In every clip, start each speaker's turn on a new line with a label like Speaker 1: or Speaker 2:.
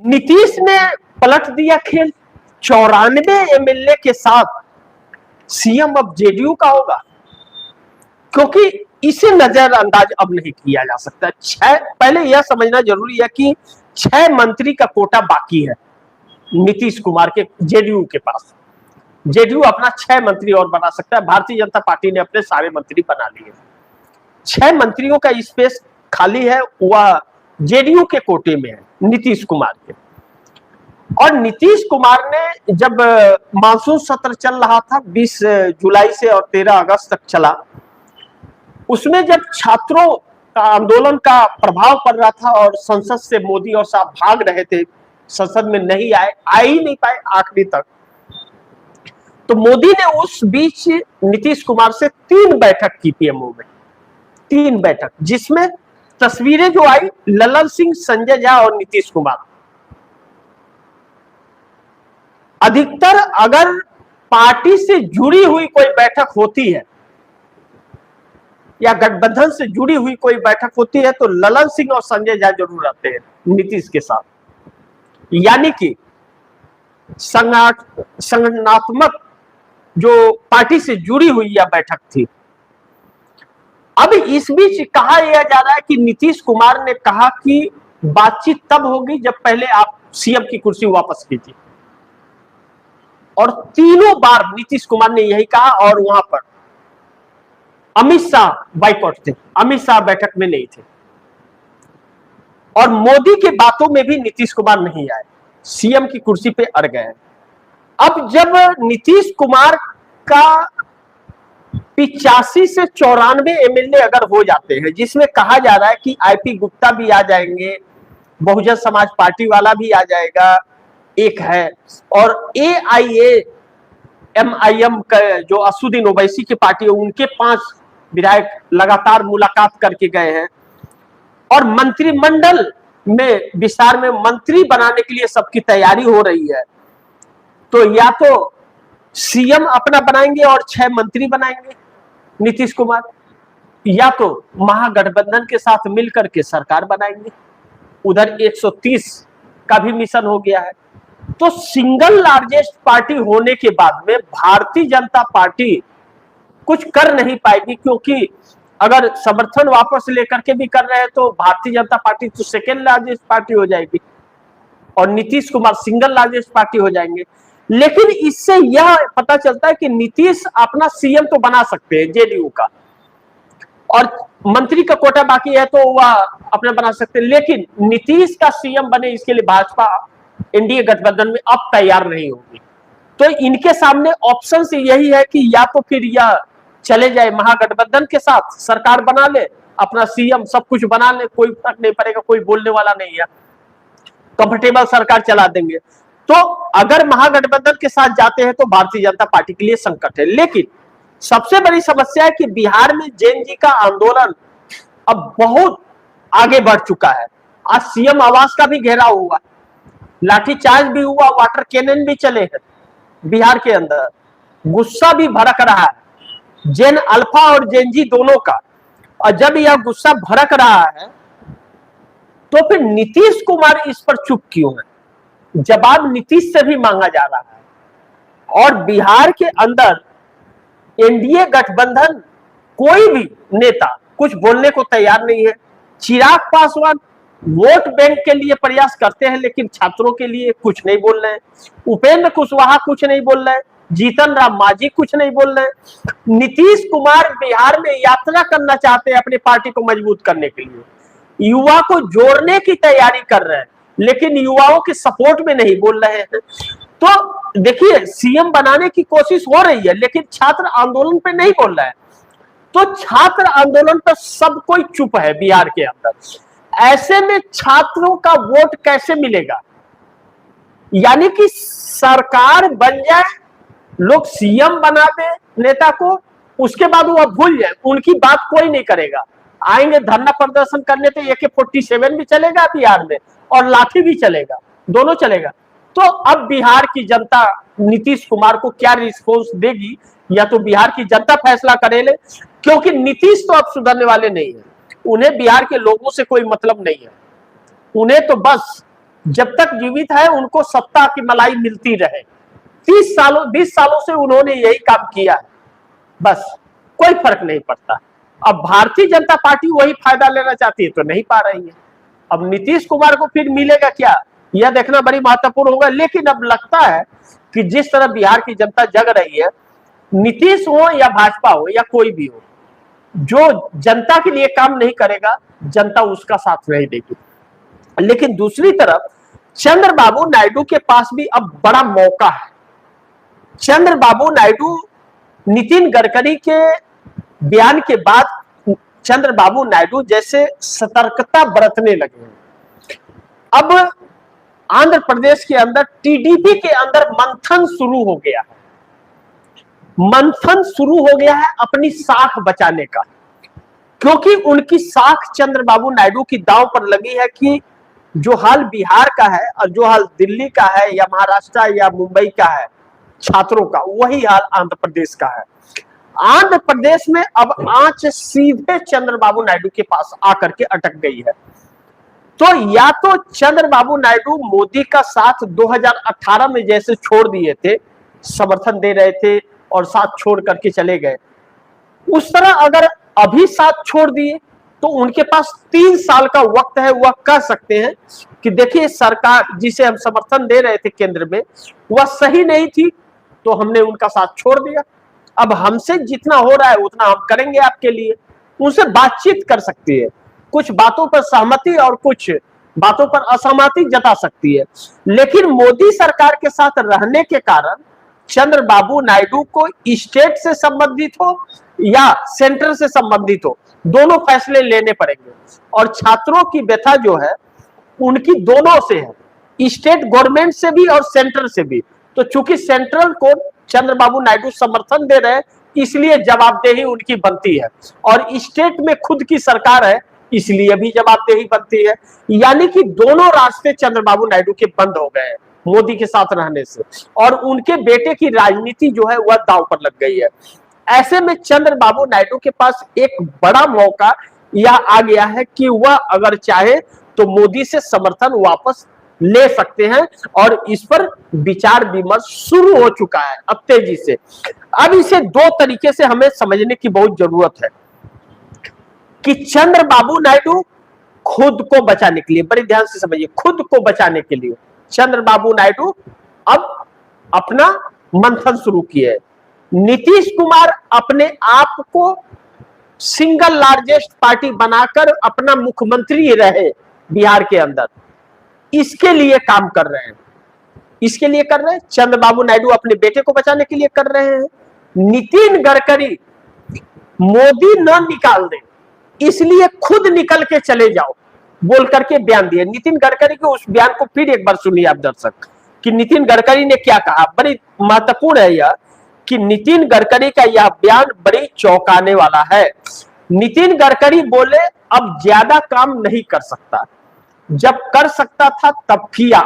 Speaker 1: नीतीश ने पलट दिया खेल। 94 एमएलए के साथ सीएम अब जेडीयू का होगा, क्योंकि इसे नजरअंदाज अब नहीं किया जा सकता। पहले यह समझना जरूरी है कि 6 मंत्री का कोटा बाकी है नीतीश कुमार के जेडीयू के पास। जेडीयू अपना 6 मंत्री और बना सकता है। भारतीय जनता पार्टी ने अपने सारे मंत्री बना लिए। 6 मंत्रियों का स्पेस खाली है, वह जेडीयू के कोटे में है, नीतीश कुमार के। और नीतीश कुमार ने जब मानसून सत्र चल रहा था 20 जुलाई से और 13 अगस्त तक चला, उसमें जब छात्रों का आंदोलन का प्रभाव पड़ रहा था और संसद से मोदी और साहब भाग रहे थे, संसद में नहीं आए, आ ही नहीं पाए आखिरी तक, तो मोदी ने उस बीच नीतीश कुमार से 3 बैठक की पीएमओ में, 3 बैठक, जिसमें तस्वीरें जो आई ललन सिंह, संजय झा और नीतीश कुमार। अधिकतर अगर पार्टी से जुड़ी हुई कोई बैठक होती है या गठबंधन से जुड़ी हुई कोई बैठक होती है तो ललन सिंह और संजय झा जरूर रहते हैं नीतीश के साथ। यानी कि संगठनात्मक जो पार्टी से जुड़ी हुई यह बैठक थी। अब इस बीच कहा यह जा रहा है कि नीतीश कुमार ने कहा कि बातचीत तब होगी जब पहले आप सीएम की कुर्सी वापस कीजिए, और तीनों बार नीतीश कुमार ने यही कहा। और वहां पर अमित शाह बाइकआउट थे, अमित शाह बैठक में नहीं थे, और मोदी के बातों में भी नीतीश कुमार नहीं आए, सीएम की कुर्सी पे अड़ गए। अब जब नीतीश कुमार का 85 से 94 एमएलए अगर हो जाते हैं, जिसमें कहा जा रहा है कि आईपी गुप्ता भी आ जाएंगे, बहुजन समाज पार्टी वाला भी आ जाएगा, एक है, और एआईएमआईएम का जो असदुद्दीन ओवैसी की पार्टी है, उनके 5 विधायक लगातार मुलाकात करके गए हैं, और मंत्रिमंडल में विस्तार में मंत्री बनाने के लिए सबकी तैयारी हो रही है। तो या तो सीएम अपना बनाएंगे और 6 मंत्री बनाएंगे नीतीश कुमार, या तो महागठबंधन के साथ मिलकर के सरकार बनाएंगे। उधर 130 का भी मिशन हो गया है। तो सिंगल लार्जेस्ट पार्टी होने के बाद में भारतीय जनता पार्टी कुछ कर नहीं पाएगी, क्योंकि अगर समर्थन वापस लेकर के भी कर रहे हैं तो भारतीय जनता पार्टी तो सेकेंड लार्जेस्ट पार्टी हो जाएगी और Nitish Kumar single largest party हो जाएंगे। लेकिन इससे यह पता चलता है कि नीतीश अपना सीएम तो बना सकते हैं जेडीयू का, और मंत्री का कोटा बाकी है तो वह अपना बना सकते हैं, लेकिन नीतीश का सीएम बने इसके लिए भाजपा एनडीए गठबंधन में अब तैयार नहीं होगी। तो इनके सामने ऑप्शन यही है कि या तो फिर यह चले जाए महागठबंधन के साथ, सरकार बना ले, अपना सीएम सब कुछ बना ले, कोई फर्क नहीं पड़ेगा, कोई बोलने वाला नहीं है, कंफर्टेबल सरकार चला देंगे। तो अगर महागठबंधन के साथ जाते हैं तो भारतीय जनता पार्टी के लिए संकट है। लेकिन सबसे बड़ी समस्या है कि बिहार में जेन जी का आंदोलन अब बहुत आगे बढ़ चुका है। आज सीएम आवास का भी घेराव हुआ, लाठीचार्ज भी हुआ, वाटर कैनन भी चले हैं बिहार के अंदर, गुस्सा भी भड़क रहा है जेन अल्फा और जेन जी दोनों का। और जब यह गुस्सा भड़क रहा है तो फिर नीतीश कुमार इस पर चुप क्यों है? जवाब नीतीश से भी मांगा जा रहा है। और बिहार के अंदर एनडीए गठबंधन कोई भी नेता कुछ बोलने को तैयार नहीं है। चिराग पासवान वोट बैंक के लिए प्रयास करते हैं, लेकिन छात्रों के लिए कुछ नहीं बोल रहे हैं। उपेंद्र कुशवाहा कुछ नहीं बोल रहे हैं, जीतन राम मांझी कुछ नहीं बोल रहे हैं। नीतीश कुमार बिहार में यात्रा करना चाहते हैं अपनी पार्टी को मजबूत करने के लिए, युवा को जोड़ने की तैयारी कर रहे हैं, लेकिन युवाओं के सपोर्ट में नहीं बोल रहे हैं। तो देखिए, सीएम बनाने की कोशिश हो रही है, लेकिन छात्र आंदोलन पे नहीं बोल रहा है। तो छात्र आंदोलन पर सब कोई चुप है बिहार के अंदर। ऐसे में छात्रों का वोट कैसे मिलेगा? यानी कि सरकार बन जाए, लोग सीएम बना दे नेता को, उसके बाद वो भूल जाए, उनकी बात कोई नहीं करेगा। आएंगे धरना प्रदर्शन करने तो AK-47 भी चलेगा बिहार में और लाठी भी चलेगा, दोनों चलेगा। तो अब बिहार की जनता नीतीश कुमार को क्या रिस्पॉन्स देगी, या तो बिहार की जनता फैसला करेले, क्योंकि नीतीश तो अब सुधरने वाले नहीं है। उन्हें बिहार के लोगों से कोई मतलब नहीं है, उन्हें तो बस जब तक जीवित है उनको सत्ता की मलाई मिलती रहे। 20 सालों से उन्होंने यही काम किया है, बस कोई फर्क नहीं पड़ता। अब भारतीय जनता पार्टी वही फायदा लेना चाहती है तो नहीं पा रही है। अब नीतीश कुमार को फिर मिलेगा क्या, यह देखना बड़ी महत्वपूर्ण होगा। लेकिन अब लगता है कि जिस तरह बिहार की जनता जग रही है, नीतीश हो या भाजपा हो या कोई भी हो, जो जनता के लिए काम नहीं करेगा जनता उसका साथ नहीं देगी। लेकिन दूसरी तरफ चंद्रबाबू नायडू के पास भी अब बड़ा मौका है। चंद्रबाबू नायडू नितिन गडकरी के बयान के बाद चंद्रबाबू नायडू जैसे सतर्कता बरतने लगे हैं। अब आंध्र प्रदेश के अंदर टीडीपी के अंदर मंथन शुरू हो गया है, मंथन शुरू हो गया है अपनी साख बचाने का, क्योंकि उनकी साख चंद्रबाबू नायडू की दांव पर लगी है कि जो हाल बिहार का है और जो हाल दिल्ली का है या महाराष्ट्र या मुंबई का है छात्रों का, वही हाल आंध्र प्रदेश का है। आंध्र प्रदेश में अब आंच सीधे चंद्रबाबू नायडू के पास आकर के अटक गई है। तो या तो चंद्रबाबू नायडू मोदी का साथ 2018 में जैसे छोड़ दिए थे, समर्थन दे रहे थे और साथ छोड़ करके चले गए, उस तरह अगर अभी साथ छोड़ दिए तो उनके पास 3 साल का वक्त है, वह कह सकते हैं कि देखिए सरकार जिसे हम समर्थन दे रहे थे केंद्र में वह सही नहीं थी तो हमने उनका साथ छोड़ दिया, अब हमसे जितना हो रहा है उतना हम करेंगे आपके लिए। उनसे बातचीत कर सकती है, कुछ बातों पर सहमति और कुछ बातों पर असहमति जता सकती है। लेकिन मोदी सरकार के साथ रहने के कारण चंद्रबाबू नायडू को स्टेट से संबंधित हो या सेंटर से संबंधित हो, दोनों फैसले लेने पड़ेंगे। और छात्रों की व्यथा जो है उनकी दोनों से है, स्टेट गवर्नमेंट से भी और सेंटर से भी। तो चूंकि सेंट्रल को चंद्रबाबू नायडू समर्थन दे रहे हैं इसलिए जवाबदेही उनकी बनती है, और स्टेट में खुद की सरकार है इसलिए भी जवाबदेही बनती है। यानी कि दोनों रास्ते चंद्रबाबू नायडू के बंद हो गए हैं मोदी के साथ रहने से, और उनके बेटे की राजनीति जो है वह दांव पर लग गई है। ऐसे में चंद्रबाबू नायडू के पास एक बड़ा मौका यह आ गया है कि वह अगर चाहे तो मोदी से समर्थन वापस ले सकते हैं, और इस पर विचार विमर्श शुरू हो चुका है अब तेजी से। अब इसे 2 तरीके से हमें समझने की बहुत जरूरत है कि चंद्रबाबू नायडू खुद को बचाने के लिए, बड़े ध्यान से समझिए, खुद को बचाने के लिए चंद्रबाबू नायडू अब अपना मंथन शुरू किए। नीतीश कुमार अपने आप को सिंगल लार्जेस्ट पार्टी बनाकर अपना मुख्यमंत्री रहे बिहार के अंदर, इसके लिए काम कर रहे हैं, इसके लिए कर रहे हैं। चंद्रबाबू नायडू अपने बेटे को बचाने के लिए कर रहे हैं। नितिन गडकरी मोदी न निकाल दे इसलिए खुद निकल के चले जाओ बोल करके बयान दिए। नितिन गडकरी के उस बयान को फिर एक बार सुनिए आप दर्शक कि नितिन गडकरी ने क्या कहा। बड़ी महत्वपूर्ण है यह कि नितिन गडकरी का यह बयान बड़ी चौंकाने वाला है। नितिन गडकरी बोले अब ज्यादा काम नहीं कर सकता, जब कर सकता था तब किया,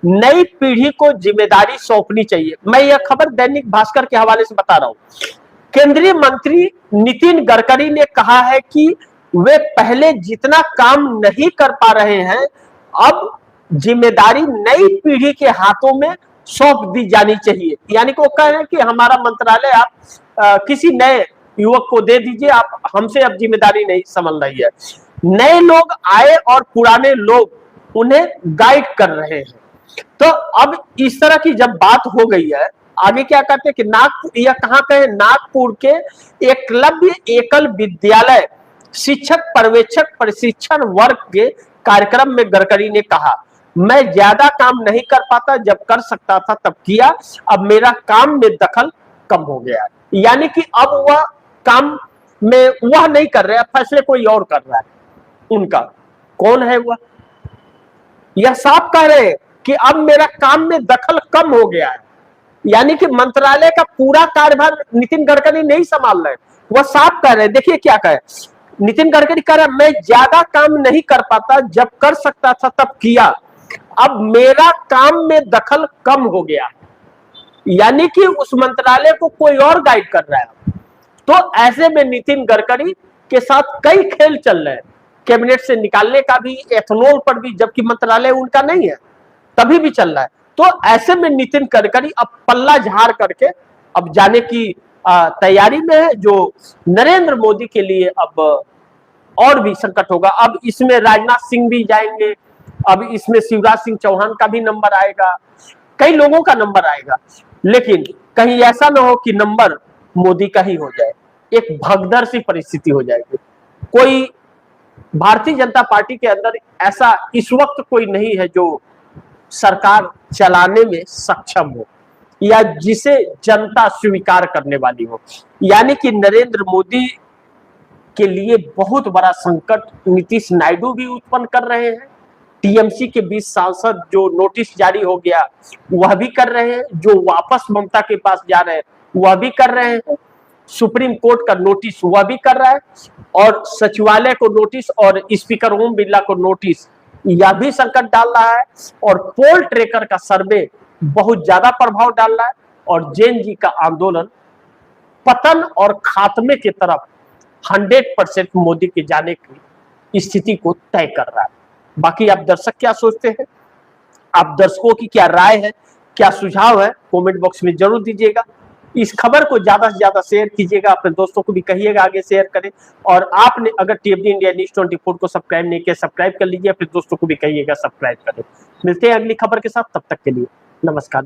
Speaker 1: नई पीढ़ी को जिम्मेदारी सौंपनी चाहिए। मैं यह खबर दैनिक भास्कर के हवाले से बता रहा हूं। केंद्रीय मंत्री नितिन गडकरी ने कहा है कि वे पहले जितना काम नहीं कर पा रहे हैं अब जिम्मेदारी नई पीढ़ी के हाथों में सौंप दी जानी चाहिए। यानी कि वो कह रहे हैं कि हमारा मंत्रालय आप किसी नए युवक को दे दीजिए, आप हमसे अब जिम्मेदारी नहीं संभल रही है। नए लोग आए और पुराने लोग उन्हें गाइड कर रहे हैं। तो अब इस तरह की जब बात हो गई है, आगे क्या करते हैं कि नागपुर, यह कहां का है, नागपुर के एकलव्य एकल विद्यालय शिक्षक पर्यवेक्षक प्रशिक्षण वर्ग के कार्यक्रम में गडकरी ने कहा, मैं ज्यादा काम नहीं कर पाता, जब कर सकता था तब किया, अब मेरा काम में दखल कम हो गया। यानी कि अब वह काम में वह नहीं कर रहे, फैसले कोई और कर रहा है। उनका कौन है वह, यह साफ कह रहे हैं कि अब मेरा काम में दखल कम हो गया है। यानी कि मंत्रालय का पूरा कार्यभार नितिन गडकरी नहीं संभाल रहे, वह साफ कह रहे हैं। देखिए क्या कहे नितिन गडकरी, कह रहा है मैं ज्यादा काम नहीं कर पाता, जब कर सकता था तब किया, अब मेरा काम में दखल कम हो गया। यानी कि उस मंत्रालय को कोई और गाइड कर रहा है। तो ऐसे में नितिन गडकरी के साथ कई खेल चल रहे हैं, कैबिनेट से निकालने का भी, एथनॉल पर भी, जबकि मंत्रालय उनका नहीं है। तभी भी चल रहा है। तो ऐसे में नितिन गडकरी अब पल्ला झाड़ करके अब जाने की तैयारी में है, जो नरेंद्र मोदी के लिए अब और भी संकट होगा। अब इसमें राजनाथ सिंह भी जाएंगे, अब इसमें शिवराज सिंह चौहान का भी नंबर आएगा, कई लोगों का नंबर आएगा, लेकिन कहीं ऐसा ना हो कि नंबर मोदी का ही हो जाए, एक भगदड़ सी परिस्थिति हो जाएगी। कोई भारतीय जनता पार्टी के अंदर ऐसा इस वक्त कोई नहीं है जो सरकार चलाने में सक्षम हो या जिसे जनता स्वीकार करने वाली हो। यानी कि नरेंद्र मोदी के लिए बहुत बड़ा संकट नीतीश नायडू भी उत्पन्न कर रहे हैं। टीएमसी के 20 सांसद जो नोटिस जारी हो गया वह भी कर रहे हैं, जो वापस ममता के पास जा रहे हैं वह भी कर रहे हैं, सुप्रीम कोर्ट का नोटिस वह भी कर रहा है, और सचिवालय को नोटिस और स्पीकर ओम बिरला को नोटिस, यह भी संकट डाल रहा है। और पोल ट्रैकर का सर्वे बहुत ज्यादा प्रभाव डाल रहा है, और जेन जी का आंदोलन पतन और खात्मे की तरफ 100% मोदी के जाने की स्थिति को तय कर रहा है। बाकी आप दर्शक क्या सोचते हैं, आप दर्शकों की क्या राय है, क्या सुझाव है, कमेंट बॉक्स में जरूर दीजिएगा। इस खबर को ज्यादा से ज्यादा शेयर कीजिएगा, अपने दोस्तों को भी कहिएगा आगे शेयर करें, और आपने अगर टीएफडी इंडिया न्यूज़ 24 को सब्सक्राइब नहीं किया सब्सक्राइब कर लीजिए, अपने दोस्तों को भी कहिएगा सब्सक्राइब करें। मिलते हैं अगली खबर के साथ, तब तक के लिए नमस्कार।